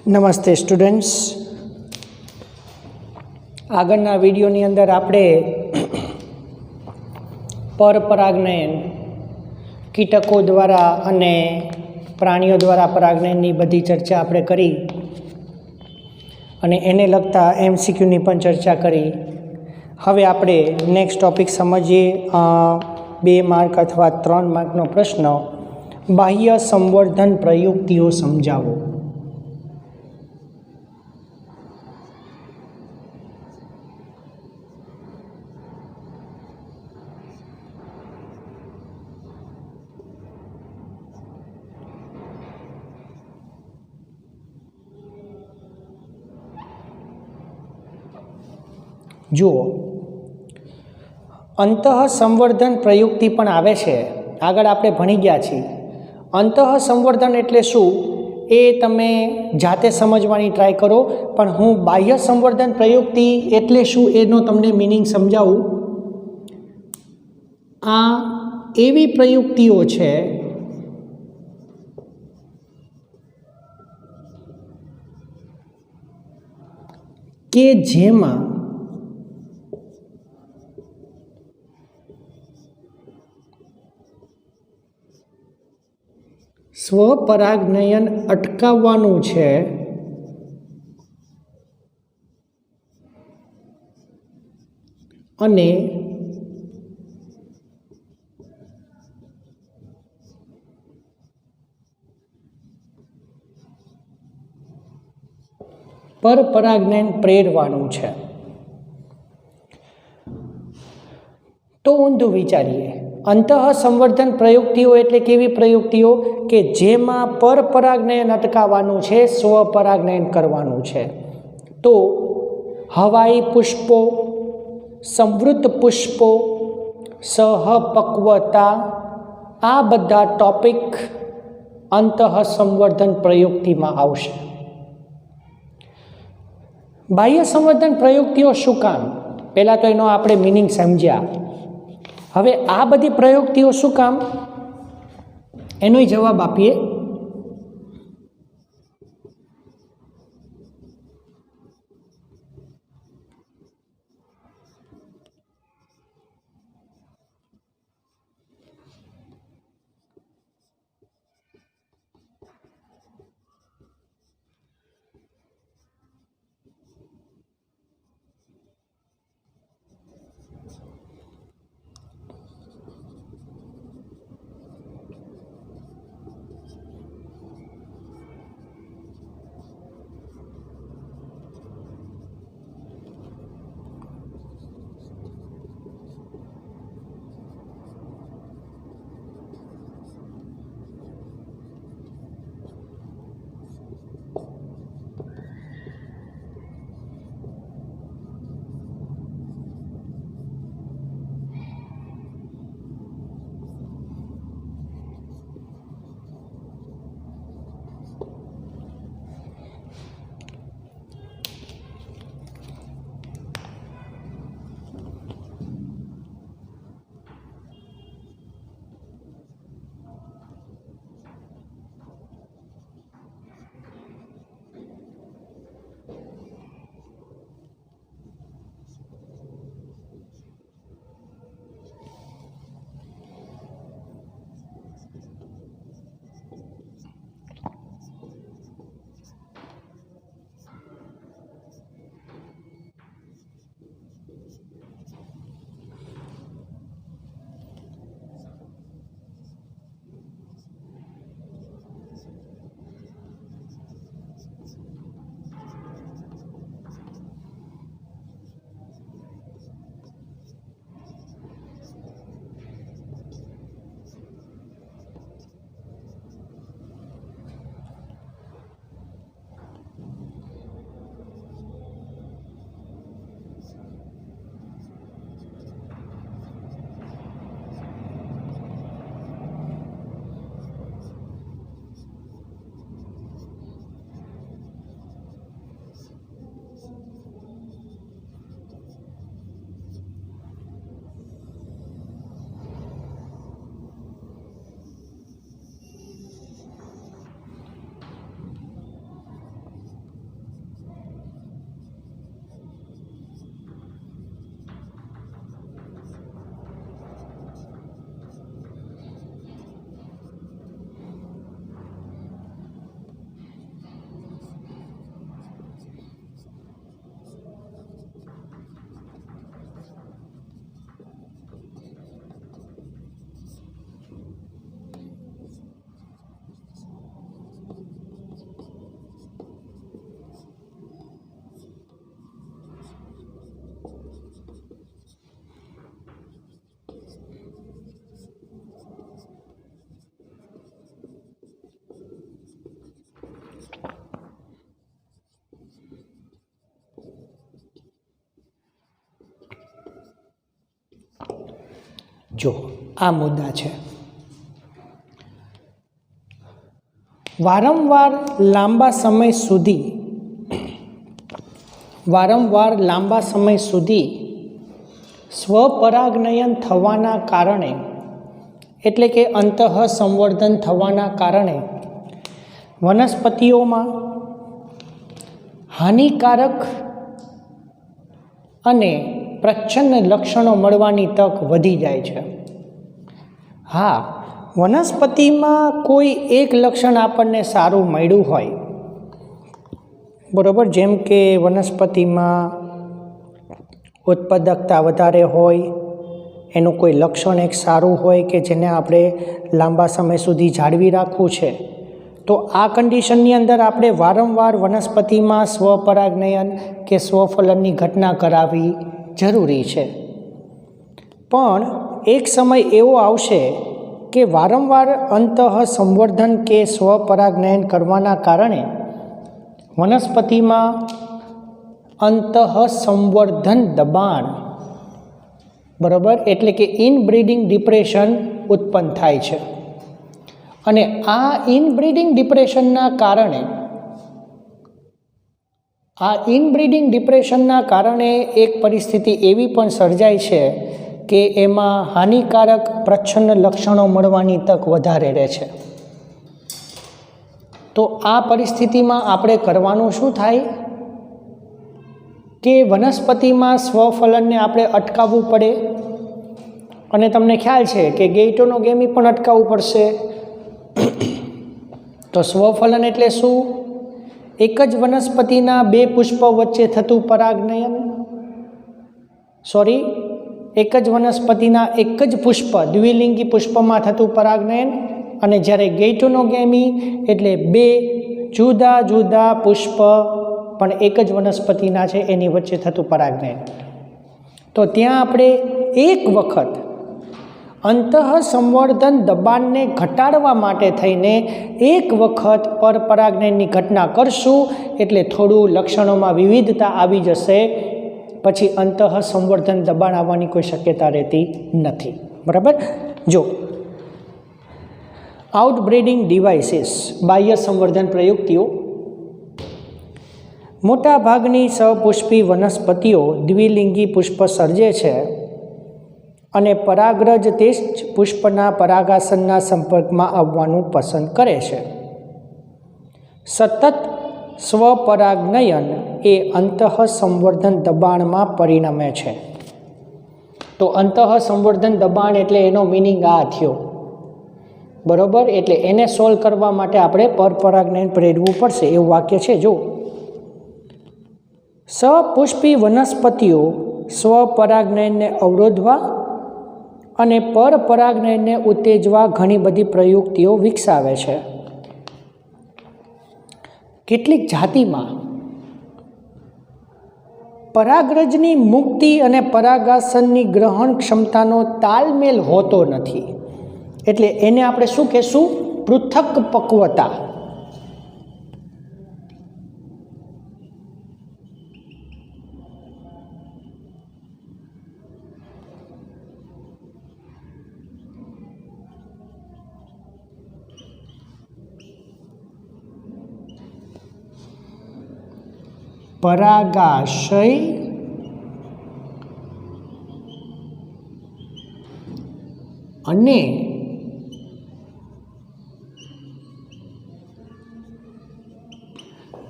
नमस्ते स्टूडेंट्स। आगळना विडियोनी अंदर आपणे परपरागनयन कीटको द्वारा अने प्राणीओ द्वारा परागनयननी बधी चर्चा आपणे करी अने एने लगता एमसीक्यूनी पण चर्चा करी। हवे आपणे नेक्स्ट टॉपिक समझीए। 2 मार्क अथवा 3 मार्कनो प्रश्न, बाह्य संवर्धन प्रयुक्तिओ समजावो। जुओ, अंतः संवर्धन प्रयुक्ति पण आवे छे। आगळ आपणे भणी गया छीए। अंतः संवर्धन एटले शुं ए तमे जाते समजवानी ट्राय करो, पण हूँ बाह्य संवर्धन प्रयुक्ति एटले शुं एनो तमने मीनिंग समजावुं। आ एवी प्रयुक्तिओ छे के जेमां स्वपरागनयन अटकाववानुं छे अने परपरागनयन प्रेरवानुं छे। तो ऊंधुं विचारीए। अंतः संवर्धन प्रयुक्तिओ एटले केवी प्रयुक्तिओ के जेमां परपरागनयन अटकाववानुं छे, स्वपरागनयन करवानुं छे। तो हवाई पुष्पो, संवृत पुष्पो, सहपक्वता, आ बधा टॉपिक अंतः संवर्धन प्रयुक्ति में आवशे। बाह्य संवर्धन प्रयुक्तिओ शुं काम, पहला तो एनो आपणे मीनिंग समझ्या। हवे आ बधी प्रयुक्तिओ शुं काम एनोय जवाब आपीए। જો આ મુદ્દા છે. વારંવાર લાંબા સમય સુધી સ્વપરાગનયન થવાના કારણે એટલે કે અંતઃસંવર્ધન થવાના કારણે વનસ્પતિઓમાં હાનિકારક અને પ્રચ્છન્ન લક્ષણો મળવાની તક વધી જાય છે. હા, વનસ્પતિમાં કોઈ એક લક્ષણ આપણને સારું મળ્યું હોય, બરાબર, જેમ કે વનસ્પતિમાં ઉત્પાદકતા વધારે હોય, એનું કોઈ લક્ષણ એક સારું હોય કે જેને આપણે લાંબા સમય સુધી જાળવી રાખવું છે, તો આ કન્ડિશનની અંદર આપણે વારંવાર વનસ્પતિમાં સ્વપરાગનયન કે સ્વફલનની ઘટના કરાવવી જરૂરી છે. પણ એક સમય એવો આવશે કે વારંવાર અંતઃસંવર્ધન કે સ્વપરાગનયન કરવાના કારણે વનસ્પતિમાં અંતઃસંવર્ધન દબાણ, બરાબર, એટલે કે ઇનબ્રીડિંગ ડિપ્રેશન ઉત્પન્ન થાય છે. અને આ ઇનબ્રીડિંગ ડિપ્રેશનના કારણે એક પરિસ્થિતિ એવી પણ સર્જાય છે કે એમાં હાનિકારક પ્રચ્છન્ન લક્ષણો મળવાની તક વધારે રહે છે. તો આ પરિસ્થિતિમાં આપણે કરવાનું શું થાય કે વનસ્પતિમાં સ્વફલનને આપણે અટકાવવું પડે. અને તમને ખ્યાલ છે કે ગેઇટોનોગેમી પણ અટકાવવું પડશે. તો સ્વફલન એટલે શું? એક જ વનસ્પતિના બે પુષ્પ વચ્ચે થતું પરાગનયન, એક જ વનસ્પતિના એક જ પુષ્પ, દ્વિલિંગી પુષ્પમાં થતું પરાગનયન. અને જ્યારે ગેઇટોનોગેમી એટલે બે જુદા જુદા પુષ્પ પણ એક જ વનસ્પતિના છે એની વચ્ચે થતું પરાગનયન. તો ત્યાં આપણે એક વખત અંતઃસંવર્ધન દબાણને ઘટાડવા માટે થઈને એક વખત પરપરાગનયનની ઘટના કરશું એટલે થોડું લક્ષણોમાં વિવિધતા આવી જશે. પછી અંતઃસંવર્ધન દબાણ આવવાની કોઈ શક્યતા રહેતી નથી. બરાબર. જો આઉટબ્રીડિંગ ડિવાઇસીસ, બાહ્ય સંવર્ધન પ્રયુક્તિઓ. મોટાભાગની સપુષ્પી વનસ્પતિઓ દ્વિલિંગી પુષ્પ સર્જે છે અને પરાગરજ તે જ પુષ્પના પરાગાસનના સંપર્કમાં આવવાનું પસંદ કરે છે. સતત સ્વપરાગનયન એ અંતઃસંવર્ધન દબાણમાં પરિણમે છે. તો અંતઃસંવર્ધન દબાણ એટલે એનો મિનિંગ આ થયો, બરાબર. એટલે એને સોલ્વ કરવા માટે આપણે પરપરાગનયન પ્રેરવું પડશે એવું વાક્ય છે. જો સપુષ્પી વનસ્પતિઓ સ્વપરાગનયનને અવરોધવા અને પરપરાગનયનને ઉત્તેજવા ઘણી બધી પ્રયુક્તિઓ વિકસાવે છે. કેટલીક જાતિમાં પરાગરજની મુક્તિ અને પરાગાસનની ગ્રહણ ક્ષમતાનો તાલમેલ હોતો નથી. એટલે એને આપણે શું કહેશું? પૃથક પક્વતા. પરાગાશય અને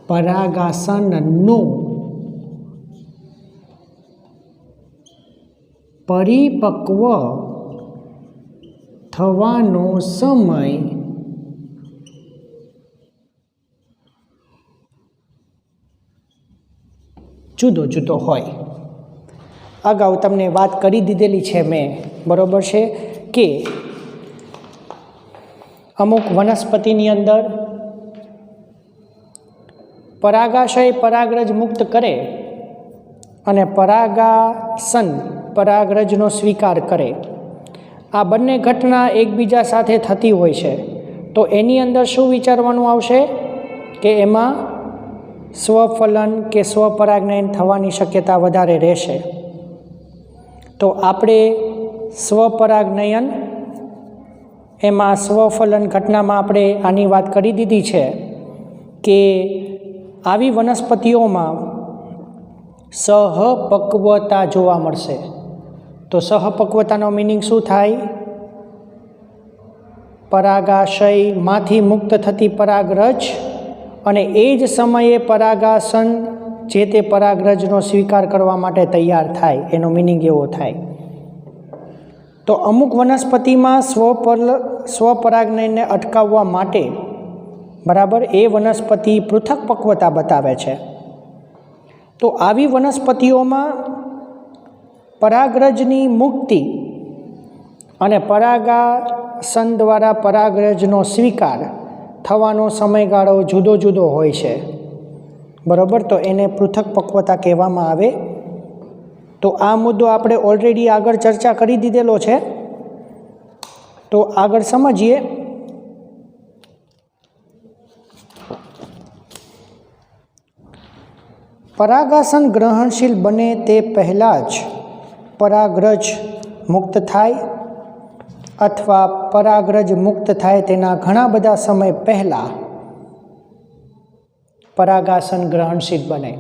પરાગાસનનું પરિપક્વ થવાનો સમય જુદો જુદો હોય. અગાઉ તમને વાત કરી દીધેલી છે મેં, બરાબર છે, કે અમુક વનસ્પતિની અંદર પરાગાશય પરાગરજ મુક્ત કરે અને પરાગાસન પરાગરજનો સ્વીકાર કરે. આ બંને ઘટના એકબીજા સાથે થતી હોય છે. તો એની અંદર શું વિચારવાનું આવશે કે એમાં સ્વફલન કે સ્વપરાગનયન થવાની શક્યતા વધારે રહેશે. તો આપણે સ્વપરાગનયન, એમાં સ્વફલન ઘટનામાં આપણે આની વાત કરી દીધી છે કે આવી વનસ્પતિઓમાં સહપક્વતા જોવા મળશે. તો સહપક્વતાનો મિનિંગ શું થાય? પરાગાશયમાંથી મુક્ત થતી પરાગરજ અને એ જ સમયે પરાગાસન જે તે પરાગરજનો સ્વીકાર કરવા માટે તૈયાર થાય, એનો મિનિંગ એવો થાય. તો અમુક વનસ્પતિમાં સ્વપરાગનયનને અટકાવવા માટે બરાબર એ વનસ્પતિ પૃથક પક્વતા બતાવે છે. તો આવી વનસ્પતિઓમાં પરાગરજની મુક્તિ અને પરાગાસન દ્વારા પરાગરજનો સ્વીકાર થવાનો સમયગાળો જુદો જુદો હોય છે. બરાબર, તો એને પૃથક પક્વતા કહેવામાં આવે. તો આ મુદ્દો આપણે ઓલરેડી આગળ ચર્ચા કરી દીધેલો છે. તો આગળ સમજીએ. પરાગાસન ગ્રહણશીલ બને તે પહેલાં જ પરાગરજ મુક્ત થાય અથવા પરાગરજ મુક્ત થાય તેના ઘણા બધા સમય પહેલાં પરાગાસન ગ્રહણશીલ બને.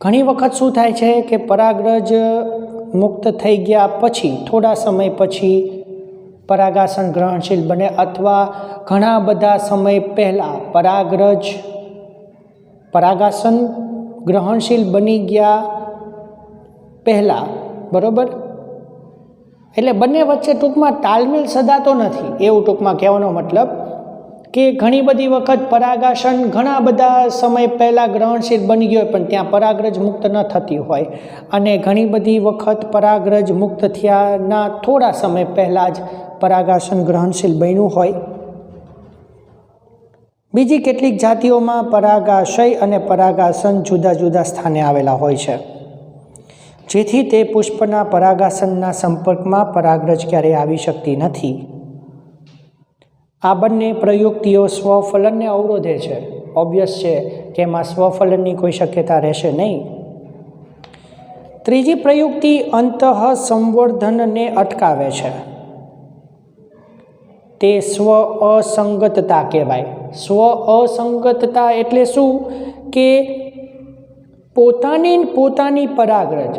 ઘણી વખત શું થાય છે કે પરાગરજ મુક્ત થઈ ગયા પછી થોડા સમય પછી પરાગાસન ગ્રહણશીલ બને, અથવા ઘણા બધા સમય પહેલાં પરાગાસન ગ્રહણશીલ બની ગયા પહેલાં. બરાબર, એટલે બંને વચ્ચે ટૂંકમાં તાલમેલ સદાતો નથી, એવું ટૂંકમાં કહેવાનો મતલબ કે ઘણી બધી વખત પરાગાસન ઘણા બધા સમય પહેલાં ગ્રહણશીલ બની ગયો પણ ત્યાં પરાગરજ મુક્ત ન થતી હોય, અને ઘણી બધી વખત પરાગરજ મુક્ત થયાના થોડા સમય પહેલાં જ પરાગાસન ગ્રહણશીલ બન્યું હોય. બીજી કેટલીક જાતિઓમાં પરાગાશય અને પરાગાસન જુદા જુદા સ્થાને આવેલા હોય છે, જેથી તે પુષ્પના પરાગાસનના સંપર્કમાં પરાગરજ ક્યારેય આવી શકતી નથી. આ બંને પ્રયુક્તિઓ સ્વફલનને અવરોધે છે. ઓબ્વિયસ છે કે એમાં સ્વફલનની કોઈ શક્યતા રહેશે નહીં. ત્રીજી પ્રયુક્તિ અંતઃસંવર્ધનને અટકાવે છે. તે સ્વ અસંગતતા કહેવાય. સ્વ અસંગતતા એટલે શું કે પોતાની પરાગરજ,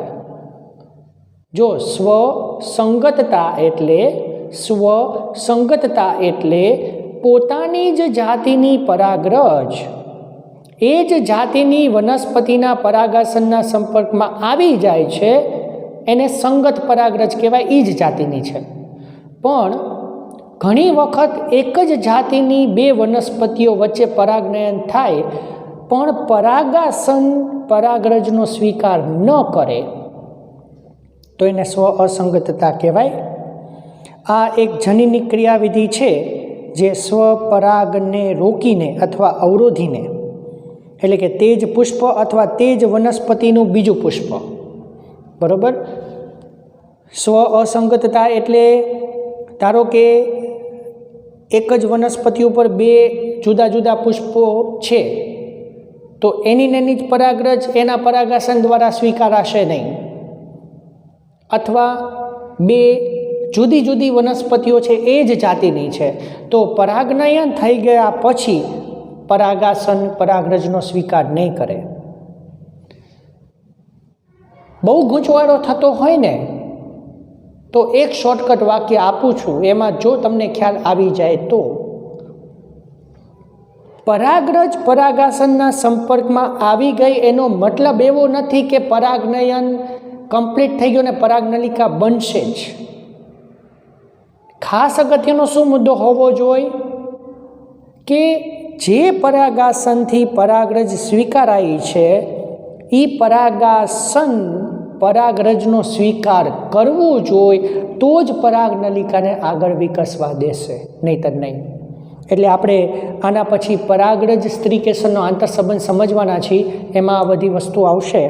જો સ્વસંગતતા એટલે પોતાની જ જાતિની પરાગરજ એ જ જાતિની વનસ્પતિના પરાગાસનના સંપર્કમાં આવી જાય છે, એને સંગત પરાગરજ કહેવાય, એ જ જાતિની છે. પણ ઘણી વખત એક જ જાતિની બે વનસ્પતિઓ વચ્ચે પરાગનયન થાય પણ પરાગાસન પરાગરજનો સ્વીકાર ન કરે તો એને સ્વ અસંગતતા કહેવાય. આ એક જનીનિક ક્રિયાવિધિ છે જે સ્વપરાગને રોકીને અથવા અવરોધીને, એટલે કે તે જ પુષ્પ અથવા તે જ વનસ્પતિનું બીજું પુષ્પ. બરાબર, સ્વ અસંગતતા એટલે ધારો કે એક જ વનસ્પતિ ઉપર બે જુદા જુદા પુષ્પો છે તો એની જ પરાગરજ એના પરાગાસન દ્વારા સ્વીકારાશે નહીં, અથવા બે જુદી જુદી વનસ્પતિઓ છે એ જ જાતિની છે તો પરાગનયન થઈ ગયા પછી પરાગાસન પરાગરજનો સ્વીકાર નહીં કરે. બહુ ગૂંચવાડો થતો હોય ને તો એક શોર્ટકટ વાક્ય આપું છું, એમાં જો તમને ખ્યાલ આવી જાય તો પરાગરજ પરાગાસનના સંપર્કમાં આવી ગઈ એનો મતલબ એવો નથી કે પરાગનયન કમ્પ્લીટ થઈ ગયો ને પરાગનલિકા બનશે જ. ખાસ અગત્યનો શું મુદ્દો હોવો જોઈએ કે જે પરાગાસનથી પરાગરજ સ્વીકારાઈ છે એ પરાગાસન પરાગરજનો સ્વીકાર કરવો જોઈએ તો જ પરાગનલિકાને આગળ વિકસવા દેશે, નહીંતર નહીં. એટલે આપણે આના પછી પરાગરજ સ્ત્રીકેસરનો આંતરસંબંધ સમજવાના છીએ, એમાં આ બધી વસ્તુ આવશે.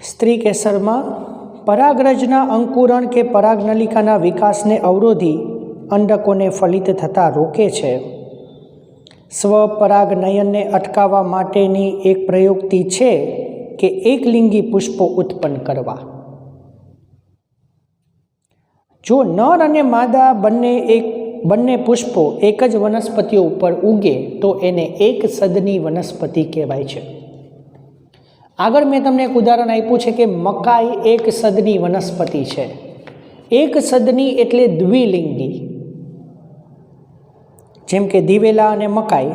સ્ત્રીકેસરમાં પરાગરજના અંકુરણ કે પરાગનલિકાના વિકાસને અવરોધી અંડકોને ફલિત થતાં રોકે છે. સ્વપરાગનયનને અટકાવવા માટેની એક પ્રયુક્તિ છે કે એકલિંગી પુષ્પો ઉત્પન્ન કરવા? જો નર અને માદા બંને પુષ્પો એક જ વનસ્પતિઓ ઉપર ઉગે તો એને એક સદની વનસ્પતિ કહેવાય છે. આગળ મેં તમને એક ઉદાહરણ આપ્યું છે કે મકાઈ એક સદની વનસ્પતિ છે. એક સદની એટલે દ્વિલિંગી. જેમ કે દિવેલા અને મકાઈ,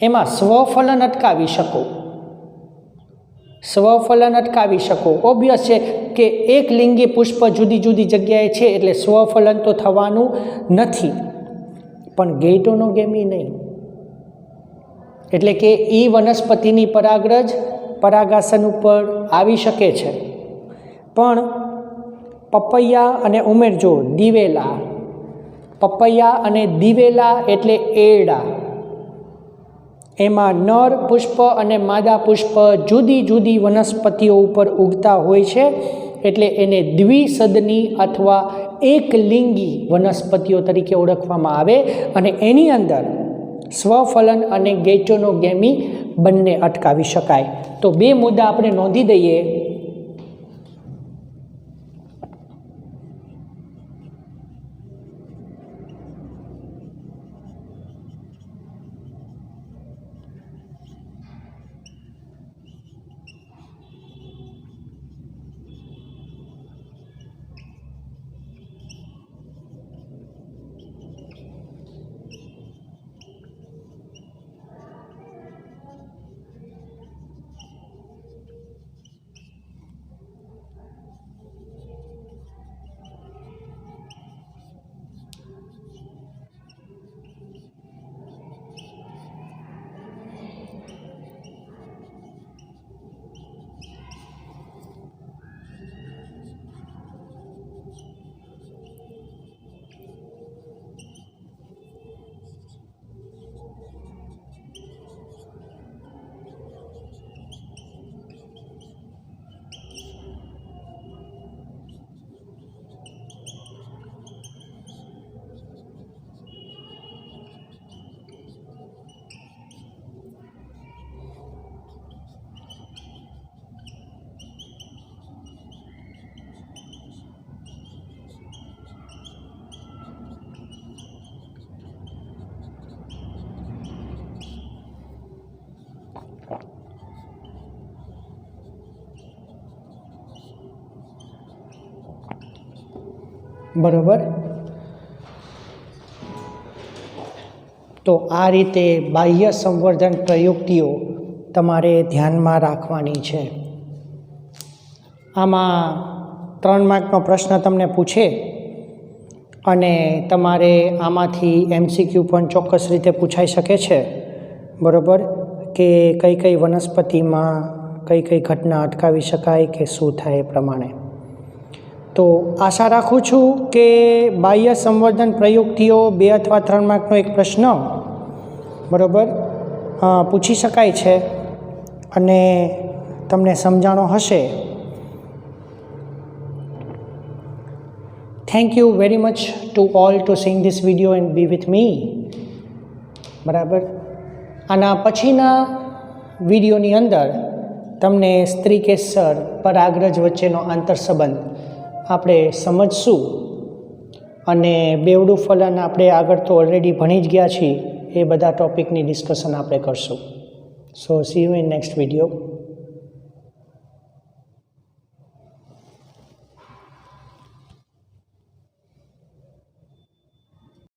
એમાં સ્વફલન અટકાવી શકો. ઓબ્વિયસ છે કે એક લિંગી પુષ્પ જુદી જુદી જગ્યાએ છે એટલે સ્વફલન તો થવાનું નથી, પણ ગેઇટોનોગેમી નહીં. એટલે કે એ વનસ્પતિની પરાગરજ પરાગાસન ઉપર આવી શકે છે. પણ પપૈયા અને ઉમેરજો દિવેલા, પપૈયા અને દિવેલા એટલે એરડા, એમાં નર પુષ્પ અને માદા પુષ્પ જુદી જુદી વનસ્પતિઓ ઉપર ઉગતા હોય છે એટલે એને દ્વિસદની અથવા એકલિંગી વનસ્પતિઓ તરીકે ઓળખવામાં આવે. અને એની અંદર સ્વફલન અને ગેઇટોનોગેમી બંને અટકાવી શકાય. તો 2 મુદ્દા આપણે નોંધી દઈએ. બરોબર. તો આ રીતે બાહ્ય સંવર્ધન પ્રયુક્તિઓ તમારે ધ્યાનમાં રાખવાની છે. આમાં 3 માર્કનો પ્રશ્ન તમને પૂછે અને તમારે આમાંથી MCQ પણ ચોક્કસ રીતે પૂછાઈ શકે છે. બરોબર, કે કઈ વનસ્પતિમાં કઈ ઘટના અટકાવી શકાય કે શું થાય એ પ્રમાણે. તો આશા રાખું છું કે બાહ્ય સંવર્ધન પ્રયુક્તિઓ 2 અથવા 3 માર્કનો એક પ્રશ્ન બરાબર પૂછી શકાય છે અને તમને સમજાણો હશે. Thank you very much to all to sing this video and be with me. બરાબર, આના પછીના વિડીયોની અંદર તમને સ્ત્રી કેસર પરાગરજ વચ્ચેનો આંતરસંબંધ આપણે સમજશું અને બેવડું ફલન આપણે આગળ તો ઓલરેડી ભણી જ ગયા છીએ. એ બધા ટૉપિકની ડિસ્કશન આપણે કરશું. So see you in next video.